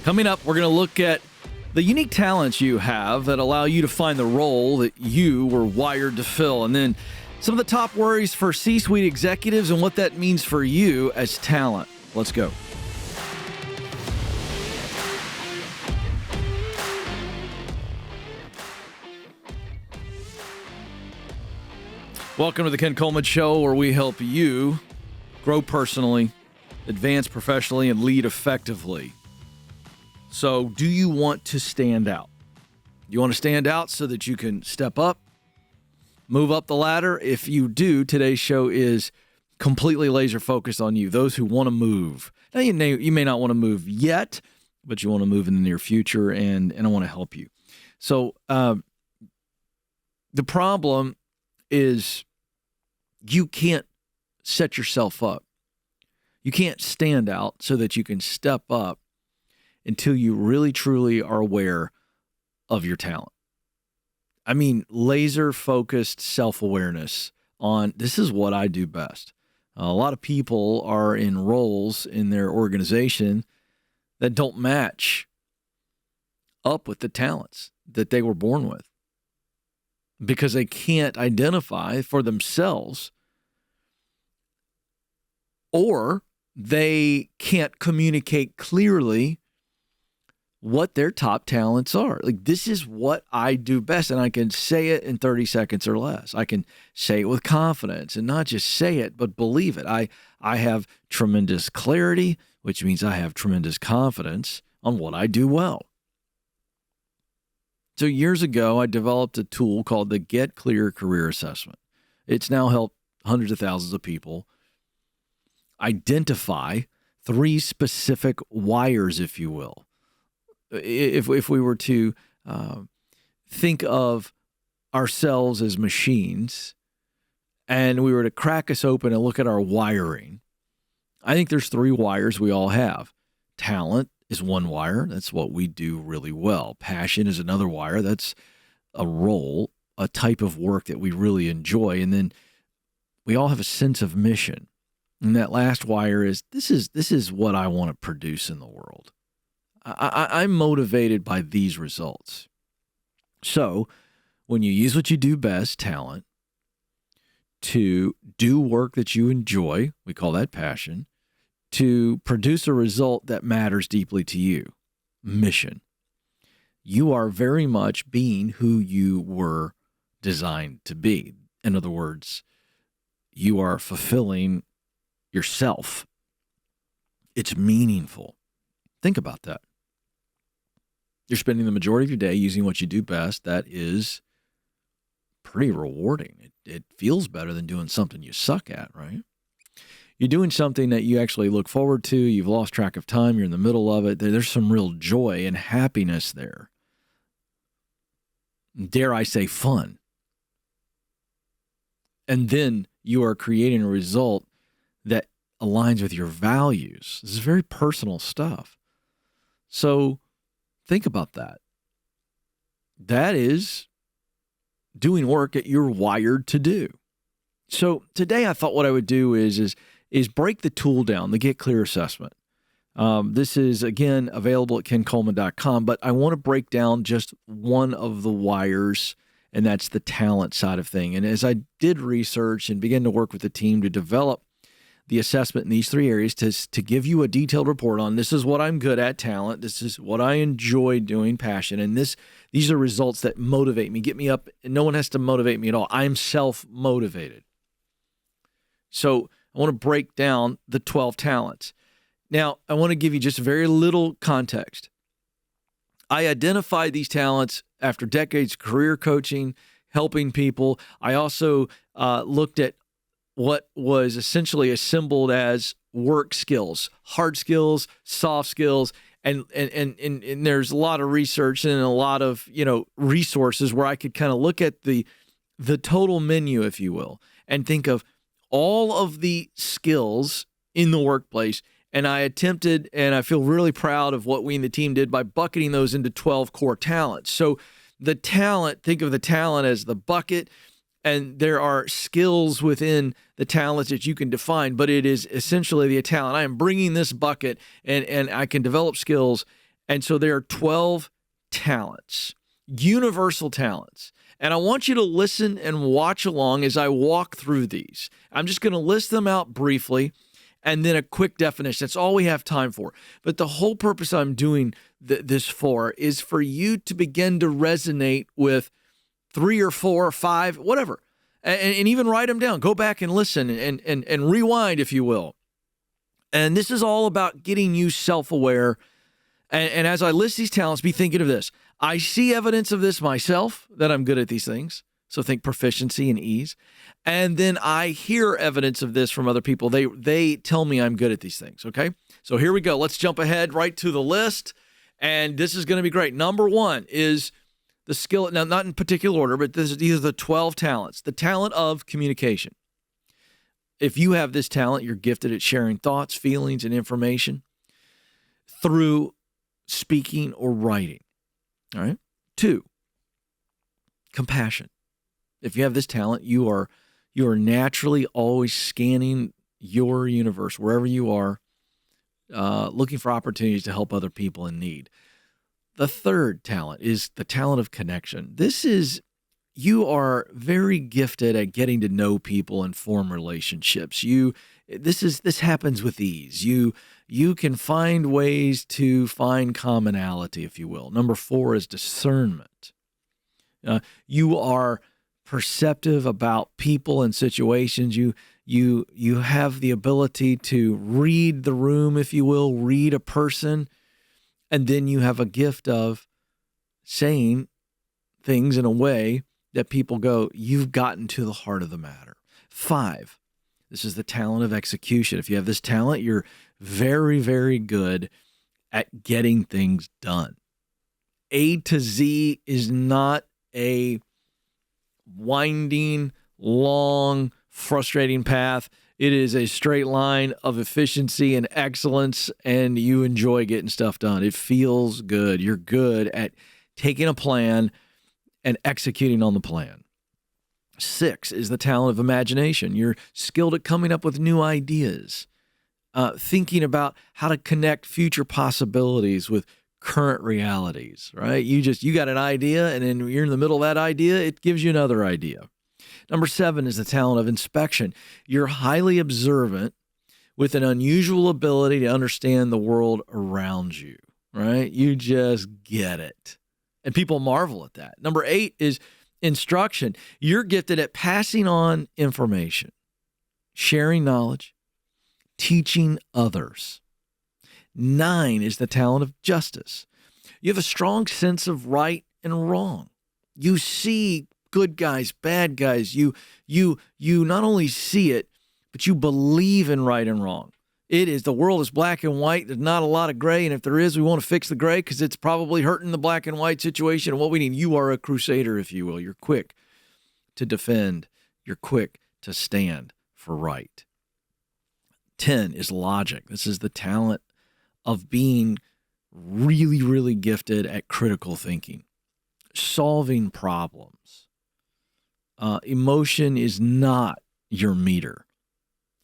Coming up, we're going to look at the unique talents you have that allow you to find the role that you were wired to fill. And then some of the top worries for C-suite executives and what that means for you as talent. Let's go. Welcome to the Ken Coleman Show, where we help you grow personally, advance professionally, and lead effectively. So, do you want to stand out? You want to stand out so that you can step up, move up the ladder? If you do, today's show is completely laser focused on you, those who want to move. Now, you may not want to move yet, but you want to move in the near future, and I want to help you. So, the problem is you can't set yourself up. You can't stand out so that you can step up until you really, truly are aware of your talent. I mean, laser-focused self-awareness on this is what I do best. A lot of people are in roles in their organization that don't match up with the talents that they were born with because they can't identify for themselves, or they can't communicate clearly what their top talents are. Like, this is what I do best, and I can say it in 30 seconds or less. I can say it with confidence, and not just say it, but believe it. I have tremendous clarity, which means I have tremendous confidence on what I do well. So years ago, I developed a tool called the Get Clear Career Assessment. It's now helped hundreds of thousands of people identify 3 specific wires, if you will. If we were to think of ourselves as machines and we were to crack us open and look at our wiring, I think there's 3 wires we all have. Talent is one wire. That's what we do really well. Passion is another wire. That's a role, a type of work that we really enjoy. And then we all have a sense of mission. And that last wire is this is what I want to produce in the world. I'm motivated by these results. So when you use what you do best, talent, to do work that you enjoy, we call that passion, to produce a result that matters deeply to you, mission, you are very much being who you were designed to be. In other words, you are fulfilling yourself. It's meaningful. Think about that. You're spending the majority of your day using what you do best. That is pretty rewarding. It feels better than doing something you suck at, right? You're doing something that you actually look forward to. You've lost track of time. You're in the middle of it. There's some real joy and happiness there. Dare I say fun. And then you are creating a result that aligns with your values. This is very personal stuff. So think about that. That is doing work that you're wired to do. So today I thought what I would do is break the tool down, the Get Clear Assessment. This is, again, available at kencoleman.com, but I want to break down just one of the wires, and that's the talent side of thing. And as I did research and began to work with the team to develop the assessment in these 3 areas to give you a detailed report on this is what I'm good at, talent, this is what I enjoy doing, passion, and these are results that motivate me, get me up, and no one has to motivate me at all. I'm self-motivated. So I want to break down the 12 talents. Now, I want to give you just very little context. I identified these talents after decades of career coaching, helping people. I also looked at what was essentially assembled as work skills, hard skills, soft skills, and there's a lot of research and a lot of resources where I could kind of look at the total menu, if you will, and think of all of the skills in the workplace. And I attempted, and I feel really proud of what we and the team did by bucketing those into 12 core talents. So the talent, think of the talent as the bucket, and there are skills within the talents that you can define, but it is essentially the talent. I am bringing this bucket, and I can develop skills, And so there are 12 talents, universal talents. And I want you to listen and watch along as I walk through these. I'm just going to list them out briefly and then a quick definition. That's all we have time for. But the whole purpose I'm doing this for is for you to begin to resonate with 3 or 4 or 5, whatever, and even write them down. Go back and listen and rewind, if you will. And this is all about getting you self-aware. And as I list these talents, be thinking of this. I see evidence of this myself, that I'm good at these things. So think proficiency and ease. And then I hear evidence of this from other people. They tell me I'm good at these things, okay? So here we go. Let's jump ahead right to the list. And this is going to be great. Number 1 is the skill, now not in particular order, but these are the 12 talents. The talent of communication. If you have this talent, you're gifted at sharing thoughts, feelings, and information through speaking or writing. All right. 2, compassion. If you have this talent, you are naturally always scanning your universe, wherever you are, looking for opportunities to help other people in need. The 3rd talent is the talent of connection. You are very gifted at getting to know people and form relationships. This happens with ease. You can find ways to find commonality, if you will. Number 4 is discernment. You are perceptive about people and situations. You have the ability to read the room, if you will, read a person, and then you have a gift of saying things in a way that people go, you've gotten to the heart of the matter. 5, this is the talent of execution. If you have this talent, you're very, very good at getting things done. A to Z is not a winding, long, frustrating path. It is a straight line of efficiency and excellence, and you enjoy getting stuff done. It feels good. You're good at taking a plan and executing on the plan. 6 is the talent of imagination. You're skilled at coming up with new ideas, thinking about how to connect future possibilities with current realities, right? You got an idea, and then you're in the middle of that idea, it gives you another idea. Number 7 is the talent of inspection. You're highly observant with an unusual ability to understand the world around you, right? You just get it. And people marvel at that. Number 8 is instruction. You're gifted at passing on information, sharing knowledge, teaching others. 9 is the talent of justice. You have a strong sense of right and wrong. You see good guys, bad guys. You not only see it, but you believe in right and wrong. The world is black and white. There's not a lot of gray. And if there is, we want to fix the gray because it's probably hurting the black and white situation. And what we need, you are a crusader, if you will. You're quick to defend. You're quick to stand for right. 10 is logic. This is the talent of being really, really gifted at critical thinking, solving problems. Emotion is not your meter.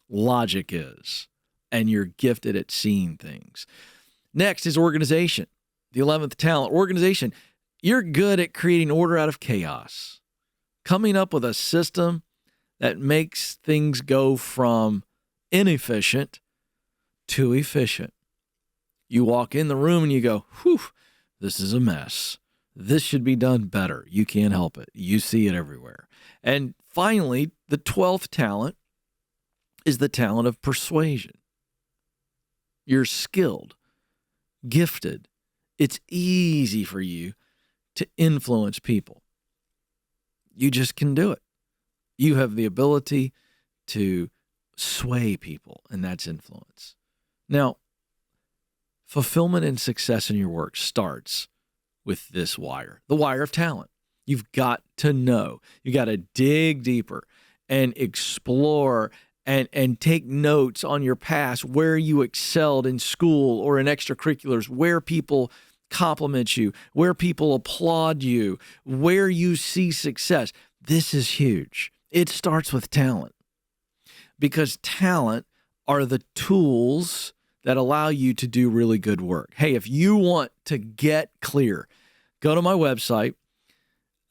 Logic is. And you're gifted at seeing things. Next is organization. The 11th talent, organization. You're good at creating order out of chaos, coming up with a system that makes things go from inefficient to efficient. You walk in the room and you go, whew, this is a mess. This should be done better. You can't help it. You see it everywhere. And finally, the 12th talent is the talent of persuasion. You're skilled, gifted. It's easy for you to influence people. You just can do it. You have the ability to sway people, and that's influence. Now, fulfillment and success in your work starts with this wire, the wire of talent. You've got to know. You got to dig deeper and explore and take notes on your past, where you excelled in school or in extracurriculars, where people compliment you, where people applaud you, where you see success. This is huge. It starts with talent, because talent are the tools that allow you to do really good work. Hey, if you want to get clear, go to my website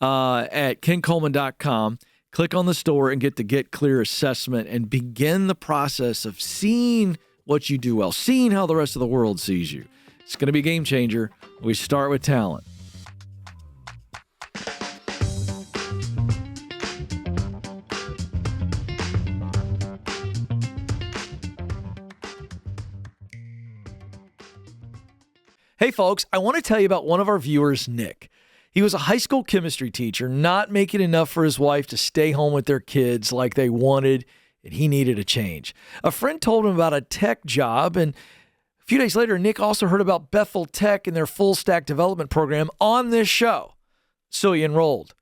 at kencoleman.com, click on the store and get the Get Clear assessment and begin the process of seeing what you do well, seeing how the rest of the world sees you. It's going to be a game changer. We start with talent. Hey folks, I want to tell you about one of our viewers, Nick. He was a high school chemistry teacher, not making enough for his wife to stay home with their kids like they wanted, and he needed a change. A friend told him about a tech job, and a few days later, Nick also heard about Bethel Tech and their full stack development program on this show. So he enrolled.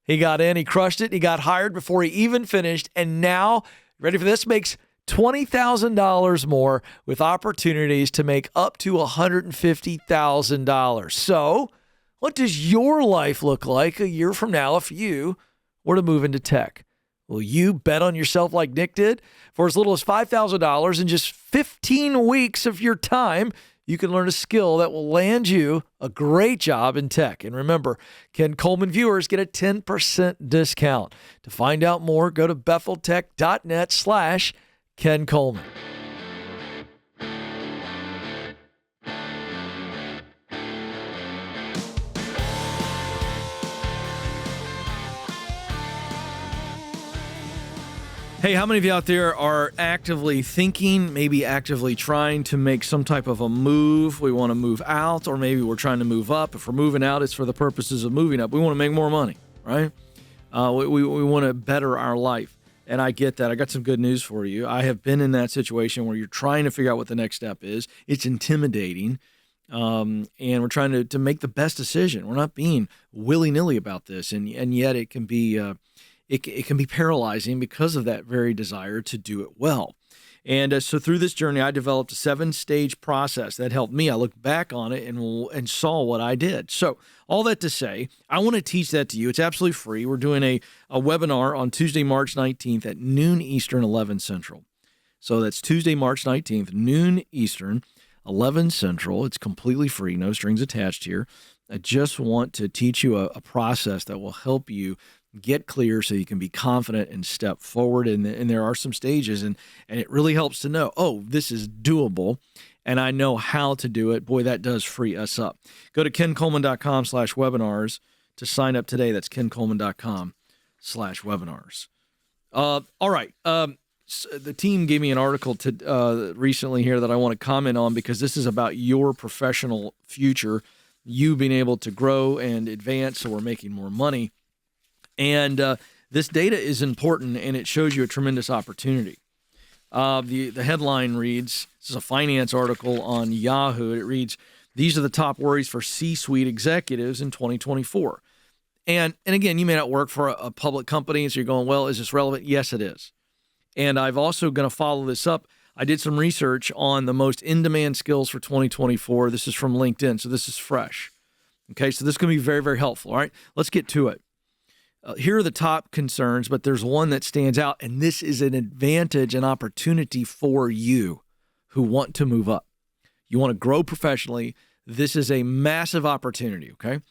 He got in, he crushed it, he got hired before he even finished, and now, ready for this, makes $20,000 more with opportunities to make up to $150,000. So, what does your life look like a year from now if you were to move into tech? Will you bet on yourself like Nick did? For as little as $5,000 in just 15 weeks of your time, you can learn a skill that will land you a great job in tech. And remember, Ken Coleman viewers get a 10% discount. To find out more, go to betheltech.net/Ken Coleman. Hey, how many of you out there are actively thinking, maybe actively trying to make some type of a move? We want to move out, or maybe we're trying to move up. If we're moving out, it's for the purposes of moving up. We want to make more money, right? We want to better our life. And I get that. I got some good news for you. I have been in that situation where you're trying to figure out what the next step is. It's intimidating. And we're trying to make the best decision. We're not being willy-nilly about this. And yet it can be it can be paralyzing because of that very desire to do it well. And so through this journey, I developed a 7-stage process that helped me. I looked back on it and saw what I did. So all that to say, I want to teach that to you. It's absolutely free. We're doing a webinar on Tuesday, March 19th at noon Eastern, 11 Central. So that's Tuesday, March 19th, noon Eastern, 11 Central. It's completely free, no strings attached here. I just want to teach you a process that will help you get clear so you can be confident and step forward. And there are some stages, and it really helps to know, oh, this is doable, and I know how to do it. Boy, that does free us up. Go to kencoleman.com/webinars to sign up today. That's kencoleman.com/webinars. All right. So the team gave me an article recently here that I want to comment on because this is about your professional future, you being able to grow and advance so we're making more money. And this data is important, and it shows you a tremendous opportunity. The headline reads, this is a finance article on Yahoo. It reads, these are the top worries for C-suite executives in 2024. And again, you may not work for a public company, so you're going, well, is this relevant? Yes, it is. And I've also going to follow this up. I did some research on the most in-demand skills for 2024. This is from LinkedIn, so this is fresh. Okay, so this is going to be very, very helpful. All right, let's get to it. Here are the top concerns, but there's one that stands out, and this is an advantage and opportunity for you who want to move up. You want to grow professionally. This is a massive opportunity, okay?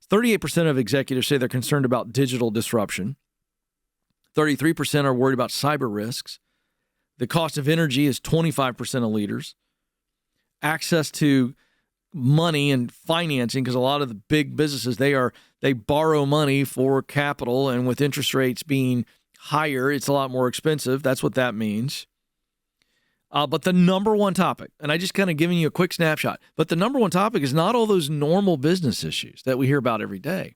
38% of executives say they're concerned about digital disruption. 33% are worried about cyber risks. The cost of energy is 25% of leaders. Access to money and financing, because a lot of the big businesses, they borrow money for capital, and with interest rates being higher, it's a lot more expensive. That's what that means. But the number one topic, and I just kind of giving you a quick snapshot, but the number one topic is not all those normal business issues that we hear about every day.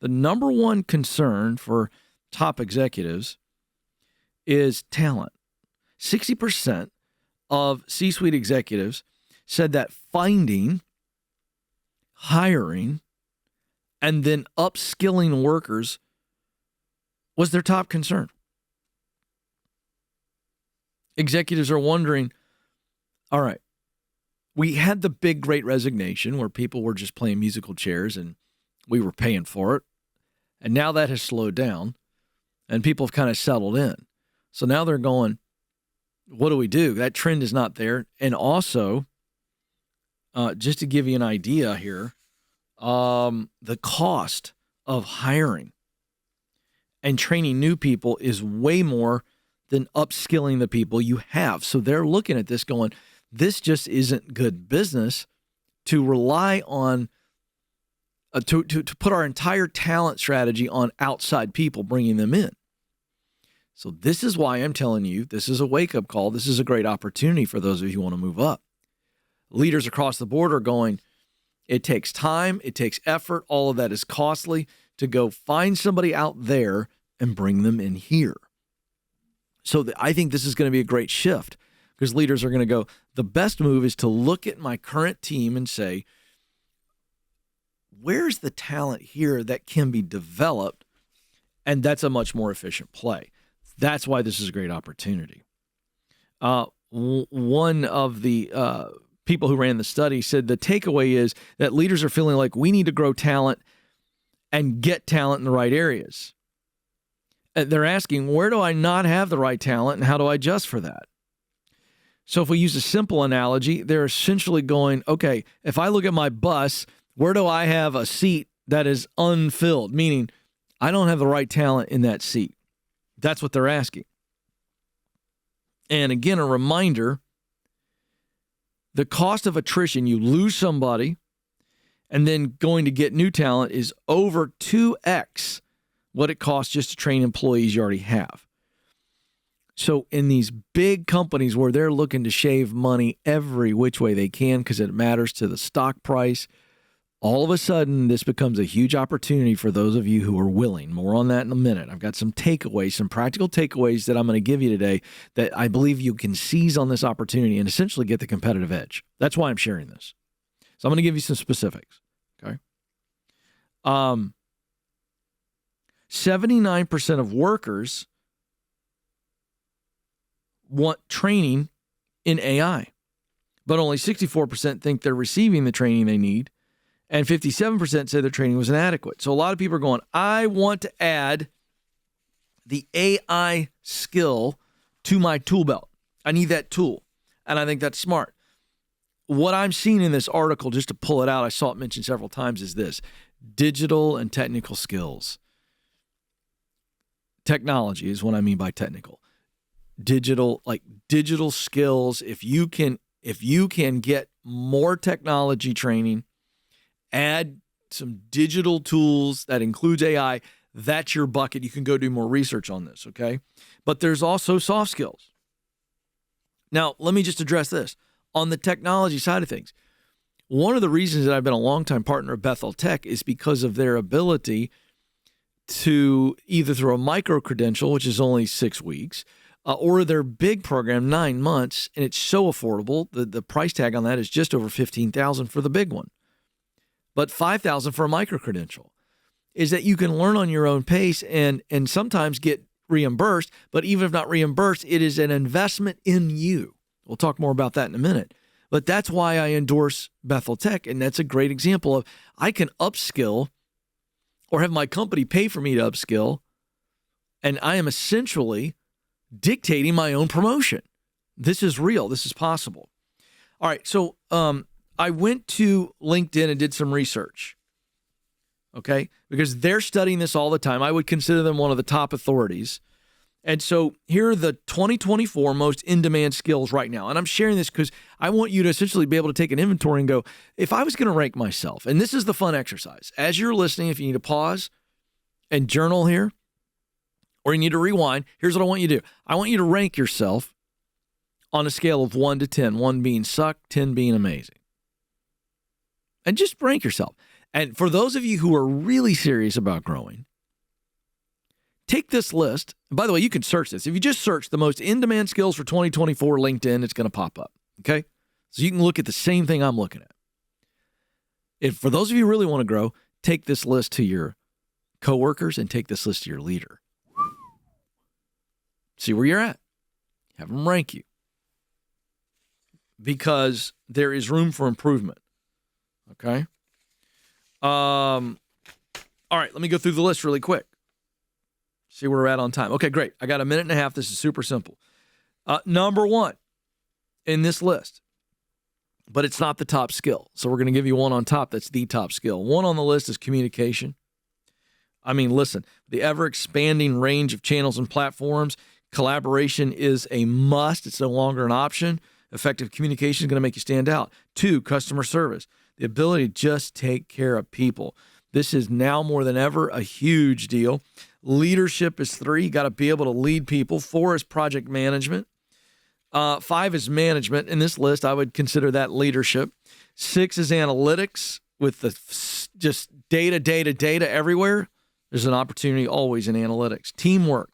The number one concern for top executives is talent. 60% of C-suite executives said that finding, hiring, and then upskilling workers was their top concern. Executives are wondering, all right, we had the big great resignation where people were just playing musical chairs and we were paying for it. And now that has slowed down and people have kind of settled in. So now they're going, what do we do? That trend is not there. And also, just to give you an idea here, the cost of hiring and training new people is way more than upskilling the people you have. So they're looking at this going, this just isn't good business to rely on, to put our entire talent strategy on outside people, bringing them in. So this is why I'm telling you, this is a wake-up call. This is a great opportunity for those of you who want to move up. Leaders across the board are going, it takes time, it takes effort, all of that is costly, to go find somebody out there and bring them in here. So I think this is going to be a great shift, because leaders are going to go, the best move is to look at my current team and say, where's the talent here that can be developed? And that's a much more efficient play. That's why this is a great opportunity. One of the people who ran the study said the takeaway is that leaders are feeling like we need to grow talent and get talent in the right areas. They're asking, where do I not have the right talent and how do I adjust for that? So if we use a simple analogy, they're essentially going, okay, if I look at my bus, where do I have a seat that is unfilled? Meaning I don't have the right talent in that seat. That's what they're asking. And again, a reminder, the cost of attrition, you lose somebody and then going to get new talent, is over 2x what it costs just to train employees you already have. So in these big companies where they're looking to shave money every which way they can because it matters to the stock price, all of a sudden this becomes a huge opportunity for those of you who are willing. More on that in a minute. I've got some takeaways, some practical takeaways that I'm going to give you today that I believe you can seize on this opportunity and essentially get the competitive edge. That's why I'm sharing this. So I'm going to give you some specifics. Okay. 79% of workers want training in AI, but only 64% think they're receiving the training they need, and 57% say their training was inadequate. So a lot of people are going, I want to add the AI skill to my tool belt. I need that tool, and I think that's smart. What I'm seeing in this article, just to pull it out, I saw it mentioned several times, is this: digital and technical skills. Technology is what I mean by technical. Digital skills. If you can get more technology training, add some digital tools that includes AI, that's your bucket. You can go do more research on this, okay? But there's also soft skills. Now, let me just address this. On the technology side of things, one of the reasons that I've been a longtime partner of Bethel Tech is because of their ability to, either through a micro-credential, which is only 6 weeks, or their big program, 9 months, and it's so affordable. The price tag on that is just over $15,000 for the big one, but $5,000 for a micro-credential, is that you can learn on your own pace and sometimes get reimbursed, but even if not reimbursed, it is an investment in you. We'll talk more about that in a minute. But that's why I endorse Bethel Tech, and that's a great example of I can upskill or have my company pay for me to upskill, and I am essentially dictating my own promotion. This is real. This is possible. All right, so I went to LinkedIn and did some research, okay, because they're studying this all the time. I would consider them one of the top authorities. And so here are the 2024 most in-demand skills right now. And I'm sharing this because I want you to essentially be able to take an inventory and go, if I was going to rank myself, and this is the fun exercise. As you're listening, if you need to pause and journal here, or you need to rewind, here's what I want you to do. I want you to rank yourself on a scale of 1 to 10, 1 being suck, 10 being amazing. And just rank yourself. And for those of you who are really serious about growing, take this list. And by the way, you can search this. If you just search the most in-demand skills for 2024 LinkedIn, it's going to pop up, okay? So you can look at the same thing I'm looking at. If for those of you who really want to grow, take this list to your coworkers and take this list to your leader. See where you're at. Have them rank you. Because there is room for improvement, okay? All right, let me go through the list really quick. See where we're at on time. Okay, great. I got a minute and a half. This is super simple. Number one in this list, but it's not the top skill. So we're going to give you one on top that's the top skill. One on the list is communication. I mean, listen, the ever-expanding range of channels and platforms, collaboration is a must. It's no longer an option. Effective communication is going to make you stand out. 2, customer service, the ability to just take care of people. This is now more than ever a huge deal. Leadership is 3. You got to be able to lead people. 4 is project management. 5 is management. In this list, I would consider that leadership. 6 is analytics with the just data everywhere. There's an opportunity always in analytics. Teamwork.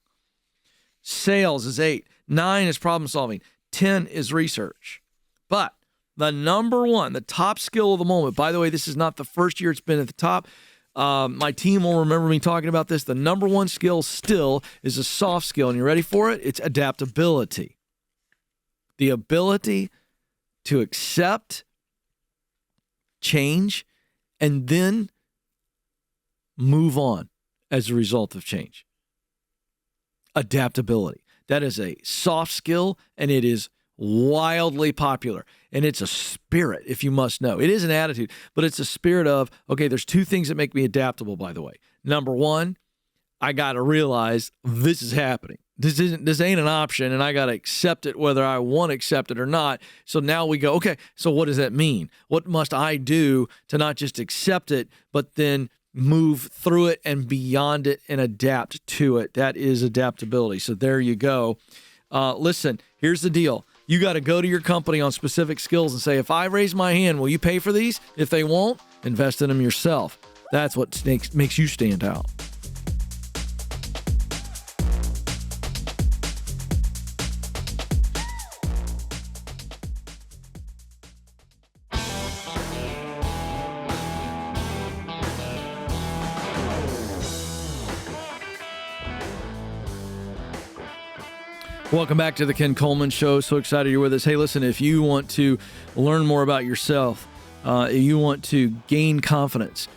Sales is 8. 9 is problem solving. 10 is research. But the number one, the top skill of the moment, by the way, this is not the first year it's been at the top. My team will remember me talking about this. The number one skill still is a soft skill. And you ready for it? It's adaptability. The ability to accept change and then move on as a result of change. Adaptability. That is a soft skill, and it is wildly popular. And it's a spirit, if you must know. It is an attitude, but it's a spirit of, okay, there's 2 things that make me adaptable, by the way. Number one, I got to realize this is happening. This ain't an option, and I got to accept it whether I want to accept it or not. So now we go, okay, so what does that mean? What must I do to not just accept it, but then move through it and beyond it and adapt to it? That is adaptability. So there you go. Listen, here's the deal. You got to go to your company on specific skills and say, if I raise my hand, will you pay for these? If they won't, invest in them yourself. That's what makes you stand out. Welcome back to the Ken Coleman Show. So excited you're with us. Hey, listen, if you want to learn more about yourself, you want to gain confidence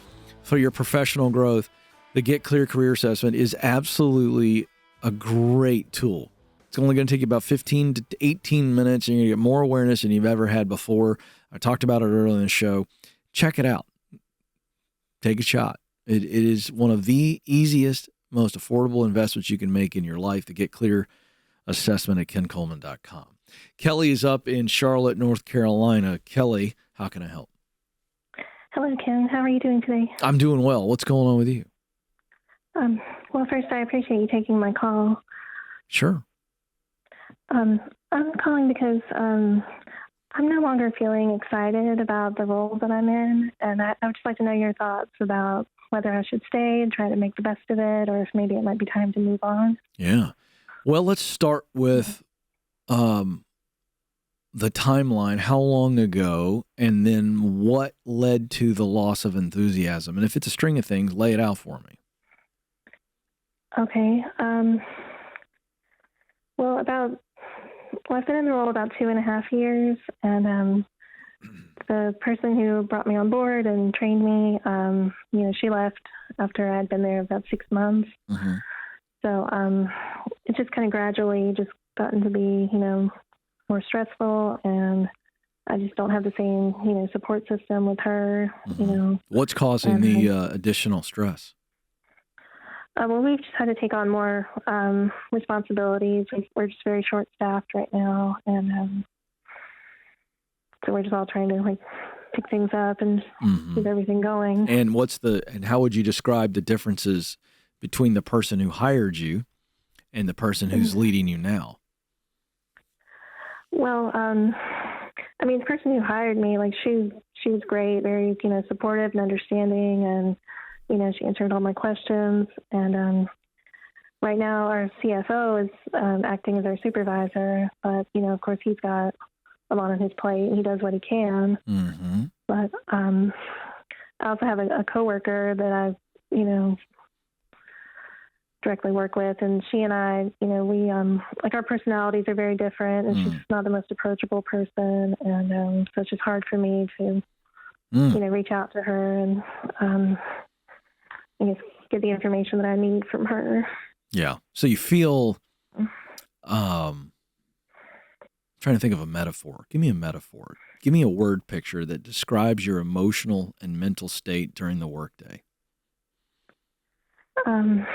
for your professional growth, the Get Clear Career Assessment is absolutely a great tool. It's only going to take you about 15 to 18 minutes, and you're going to get more awareness than you've ever had before. I talked about it earlier in the show. Check it out. Take a shot. It is one of the easiest, most affordable investments you can make in your life, the Get Clear Assessment at kencoleman.com. Kelly is up in Charlotte, North Carolina. Kelly, how can I help? Hello, Ken. How are you doing today? I'm doing well. What's going on with you? Well, first, I appreciate you taking my call. Sure. I'm calling because I'm no longer feeling excited about the role that I'm in, and I would just like to know your thoughts about whether I should stay and try to make the best of it, or if maybe it might be time to move on. Yeah. Well, let's start with the timeline. How long ago, and then what led to the loss of enthusiasm? And if it's a string of things, lay it out for me. Okay. I've been in the role about 2.5 years, and the person who brought me on board and trained me, she left after I'd been there about 6 months. Mm-hmm. So it just kind of gradually just gotten to be, more stressful, and I just don't have the same, support system with her, Mm-hmm. What's causing the additional stress? Well, we've just had to take on more responsibilities. We're just very short-staffed right now, and so we're just all trying to pick things up and keep everything going. And how would you describe the differences between the person who hired you and the person who's leading you now? Well, the person who hired me, she was great, very, supportive and understanding, and she answered all my questions. And right now our CFO is acting as our supervisor, but, of course, he's got a lot on his plate, and he does what he can. Mm-hmm. But I also have a coworker that I've, directly work with, and she and I, we our personalities are very different, and she's not the most approachable person, and so it's just hard for me to reach out to her and I guess get the information that I need from her. Yeah. So you feel trying to think of a metaphor. Give me a metaphor. Give me a word picture that describes your emotional and mental state during the workday. I'm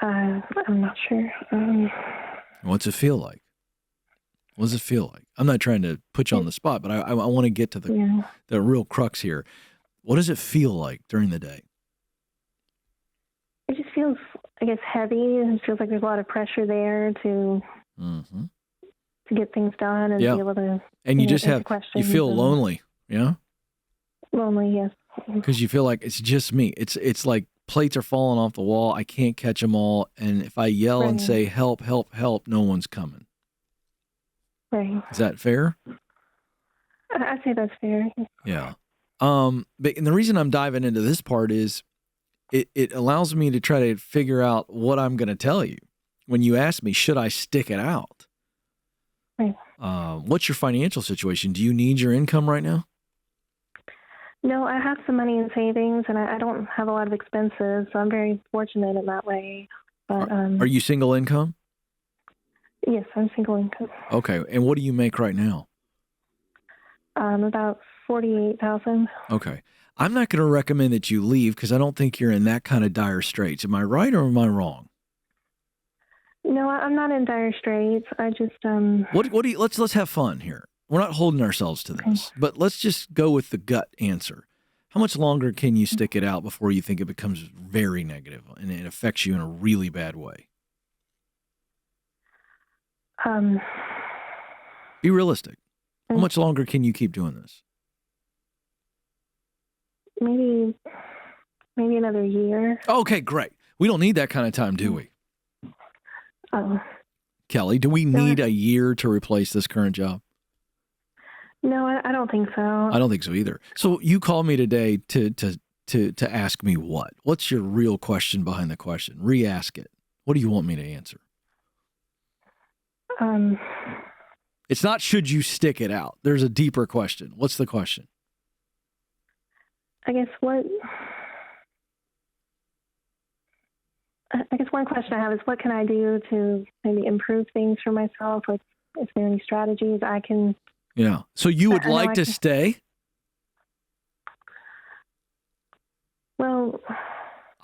not sure. What's it feel like? What does it feel like? I'm not trying to put you on the spot, but I want to get to the real crux here. What does it feel like during the day? It just feels, I guess, heavy. It feels like there's a lot of pressure there to get things done and be able to. And you just you feel lonely, yeah? Lonely, yes. Because you feel like it's just me. It's like plates are falling off the wall. I can't catch them all. And if I yell and say, help, help, help, no one's coming. Right. Is that fair? I'd say that's fair. Yeah. But and the reason I'm diving into this part is it allows me to try to figure out what I'm going to tell you. When you ask me, should I stick it out? Right. What's your financial situation? Do you need your income right now? No, I have some money in savings, and I don't have a lot of expenses, so I'm very fortunate in that way. But are you single income? Yes, I'm single income. Okay, and what do you make right now? About $48,000. Okay, I'm not going to recommend that you leave because I don't think you're in that kind of dire straits. Am I right or am I wrong? No, I'm not in dire straits. I just What do you? Let's have fun here. We're not holding ourselves to this, but let's just go with the gut answer. How much longer can you stick it out before you think it becomes very negative and it affects you in a really bad way? Be realistic. How much longer can you keep doing this? Maybe another year. Okay, great. We don't need that kind of time, do we? Kelly, do we need a year to replace this current job? No, I don't think so. I don't think so either. So you called me today to ask me what? What's your real question behind the question? Re-ask it. What do you want me to answer? It's not should you stick it out. There's a deeper question. What's the question? I guess one question I have is what can I do to maybe improve things for myself? Like, is there any strategies I can... Yeah. So you would like to stay? Well...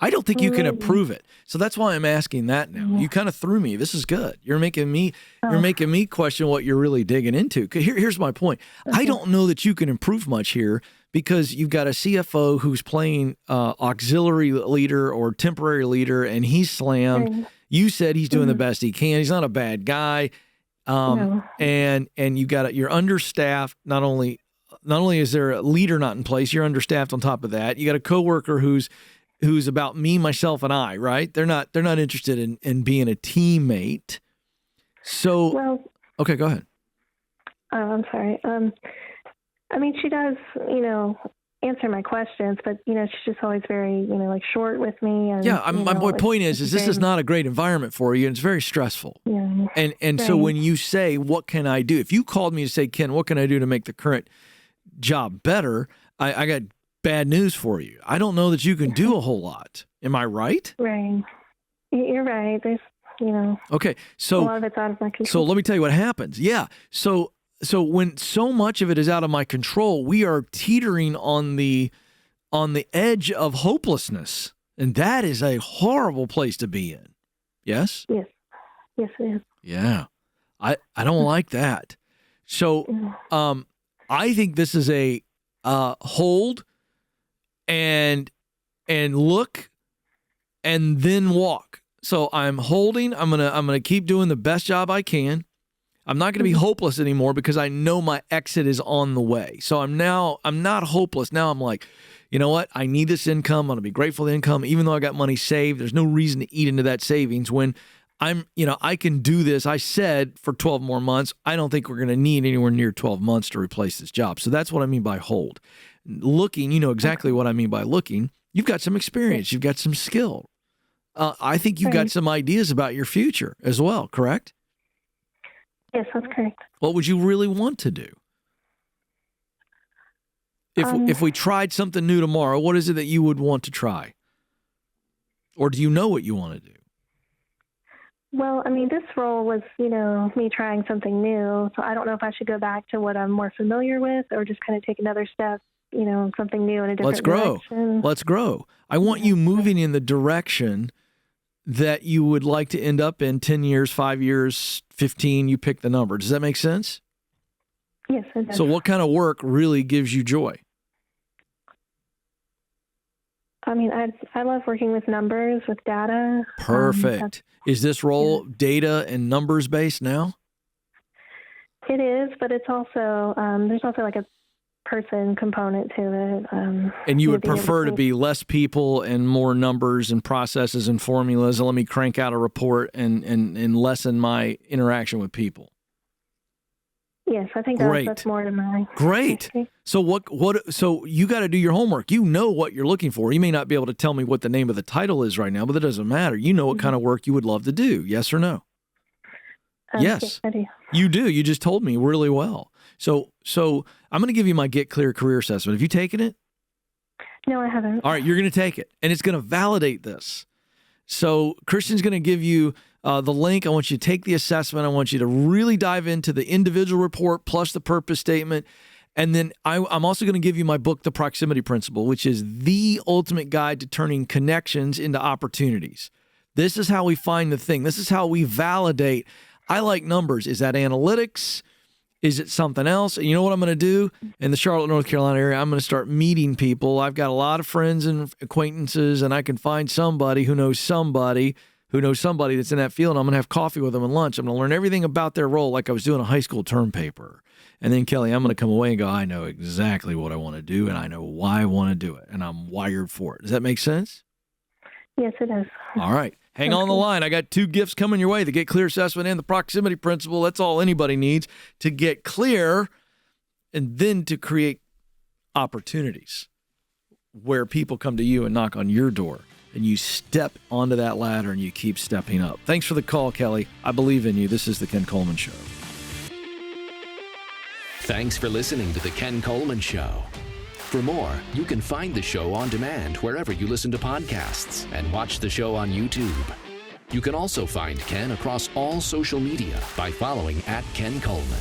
I don't think you can improve it. So that's why I'm asking that now. You kind of threw me. This is good. You're making me question what you're really digging into. Here's my point. I don't know that you can improve much here because you've got a CFO who's playing auxiliary leader or temporary leader and he's slammed. You said he's doing the best he can. He's not a bad guy. And you got you're understaffed. Not only is there a leader not in place, you're understaffed on top of that. You got a coworker who's about me, myself, and I, right? They're not interested in being a teammate. So, okay, go ahead. I'm sorry. I mean, she does, answer my questions, but, she's just always very, short with me. And, yeah, my point is this is not a great environment for you, and it's very stressful. Yeah. And so when you say, what can I do? If you called me to say, Ken, what can I do to make the current job better? I got bad news for you. I don't know that you can do a whole lot. Am I right? Right. You're right. There's, okay. So a lot of it's out of my control. So let me tell you what happens. Yeah. So when so much of it is out of my control, we are teetering on the edge of hopelessness. And that is a horrible place to be in. Yes? Yes. Yes, it is. Yeah. I don't like that. So I think this is a hold and look and then walk. So I'm holding. I'm gonna keep doing the best job I can. I'm not gonna be hopeless anymore because I know my exit is on the way. So I'm not hopeless. Now I'm like, you know what? I need this income. I'm gonna be grateful for the income, even though I got money saved. There's no reason to eat into that savings when I can do this. I said for 12 more months. I don't think we're gonna need anywhere near 12 months to replace this job. So that's what I mean by hold. Looking, you know exactly what I mean by looking. You've got some experience. You've got some skill. I think you've got some ideas about your future as well, correct? Yes, that's correct. What would you really want to do? If we tried something new tomorrow, what is it that you would want to try? Or do you know what you want to do? Well, I mean, this role was, me trying something new. So I don't know if I should go back to what I'm more familiar with or just kind of take another step, something new in a different direction. Let's grow. I want you moving in the direction that you would like to end up in 10 years, 5 years, 15. You pick the number. Does that make sense? Yes, it does. So what kind of work really gives you joy? I mean, I love working with numbers, with data. Perfect. Is this role data and numbers based now? It is, but it's also, there's also like a person component to it. And you would prefer to be less people and more numbers and processes and formulas. Let me crank out a report and lessen my interaction with people. Yes, I think that's more to my. Great. So so you got to do your homework. You know what you're looking for. You may not be able to tell me what the name of the title is right now, but that doesn't matter. You know what kind of work you would love to do. Yes or no? Yes, I do. You do. You just told me really well. So I'm going to give you my Get Clear career assessment. Have you taken it? No, I haven't. All right, you're going to take it, and it's going to validate this. So Christian's going to give you the link. I want you to take the assessment. I want you to really dive into the individual report plus the purpose statement. And then I'm also going to give you my book, The Proximity Principle, which is the ultimate guide to turning connections into opportunities. This is how we find the thing. This is how we validate. I like numbers. Is that analytics? Is it something else? And you know what I'm going to do? In the Charlotte, North Carolina area, I'm going to start meeting people. I've got a lot of friends and acquaintances, and I can find somebody who knows somebody that's in that field, and I'm going to have coffee with them and lunch. I'm going to learn everything about their role like I was doing a high school term paper. And then, Kelly, I'm going to come away and go, I know exactly what I want to do, and I know why I want to do it, and I'm wired for it. Does that make sense? Yes, it does. All right. Hang on the line. I got 2 gifts coming your way, the Get Clear assessment and the Proximity Principle. That's all anybody needs to get clear and then to create opportunities where people come to you and knock on your door, and you step onto that ladder and you keep stepping up. Thanks for the call, Kelly. I believe in you. This is The Ken Coleman Show. Thanks for listening to The Ken Coleman Show. For more, you can find the show on demand wherever you listen to podcasts and watch the show on YouTube. You can also find Ken across all social media by following @Ken Coleman.